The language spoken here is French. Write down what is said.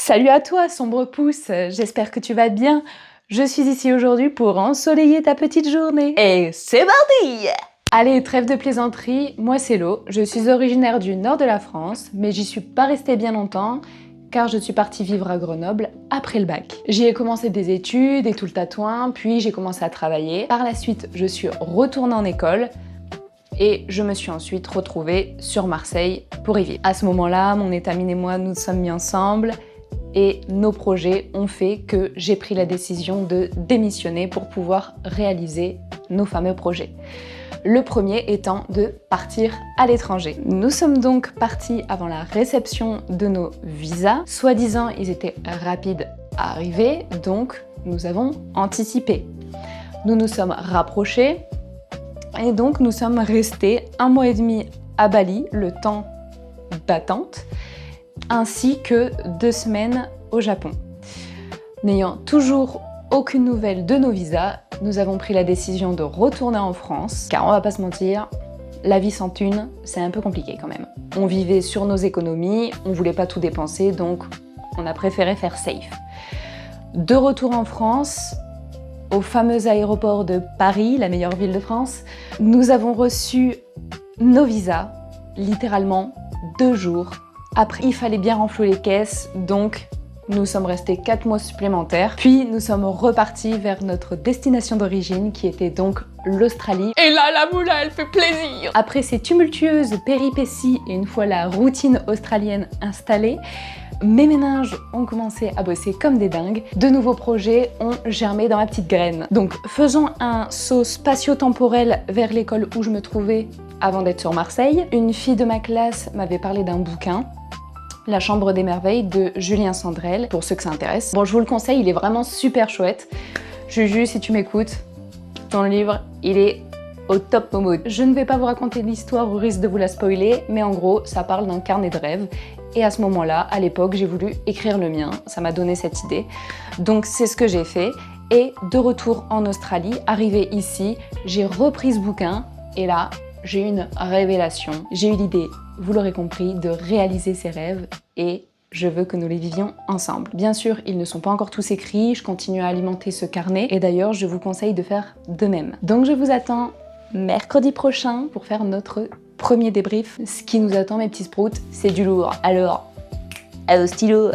Salut à toi, sombre pouce, j'espère que tu vas bien. Je suis ici aujourd'hui pour ensoleiller ta petite journée. Et c'est parti! Allez, trêve de plaisanterie, moi c'est Lo, je suis originaire du nord de la France, mais j'y suis pas restée bien longtemps, car je suis partie vivre à Grenoble après le bac. J'y ai commencé des études et tout le tatouin, puis j'ai commencé à travailler. Par la suite, je suis retournée en école, et je me suis ensuite retrouvée sur Marseille pour y vivre. À ce moment-là, mon étamine et moi nous sommes mis ensemble, et nos projets ont fait que j'ai pris la décision de démissionner pour pouvoir réaliser nos fameux projets. Le premier étant de partir à l'étranger. Nous sommes donc partis avant la réception de nos visas. Soi-disant, ils étaient rapides à arriver, donc nous avons anticipé. Nous nous sommes rapprochés et donc nous sommes restés 1 mois et demi à Bali, le temps d'attente, ainsi que 2 semaines au Japon. N'ayant toujours aucune nouvelle de nos visas, nous avons pris la décision de retourner en France, car on va pas se mentir, la vie sans thune, c'est un peu compliqué quand même. On vivait sur nos économies, on voulait pas tout dépenser, donc on a préféré faire safe. De retour en France, au fameux aéroport de Paris, la meilleure ville de France, nous avons reçu nos visas, littéralement 2 jours après. Il fallait bien renflouer les caisses, donc nous sommes restés 4 mois supplémentaires. Puis nous sommes repartis vers notre destination d'origine, qui était donc l'Australie. Et là, la moula, elle fait plaisir! Après ces tumultueuses péripéties et une fois la routine australienne installée, mes méninges ont commencé à bosser comme des dingues. De nouveaux projets ont germé dans ma petite graine. Donc faisons un saut spatio-temporel vers l'école où je me trouvais avant d'être sur Marseille. Une fille de ma classe m'avait parlé d'un bouquin, La Chambre des Merveilles de Julien Sandrel, pour ceux que ça intéresse. Bon, je vous le conseille, il est vraiment super chouette. Juju, si tu m'écoutes, ton livre, il est au top momo. Je ne vais pas vous raconter l'histoire au risque de vous la spoiler, mais en gros, ça parle d'un carnet de rêve. Et à ce moment-là, à l'époque, j'ai voulu écrire le mien, ça m'a donné cette idée. Donc c'est ce que j'ai fait. Et de retour en Australie, arrivé ici, j'ai repris ce bouquin, et là, j'ai eu une révélation. J'ai eu l'idée, vous l'aurez compris, de réaliser ces rêves, et je veux que nous les vivions ensemble. Bien sûr, ils ne sont pas encore tous écrits, je continue à alimenter ce carnet, et d'ailleurs, je vous conseille de faire de même. Donc je vous attends mercredi prochain pour faire notre premier débrief. Ce qui nous attend, mes petits sprouts, c'est du lourd. Alors, au stylo.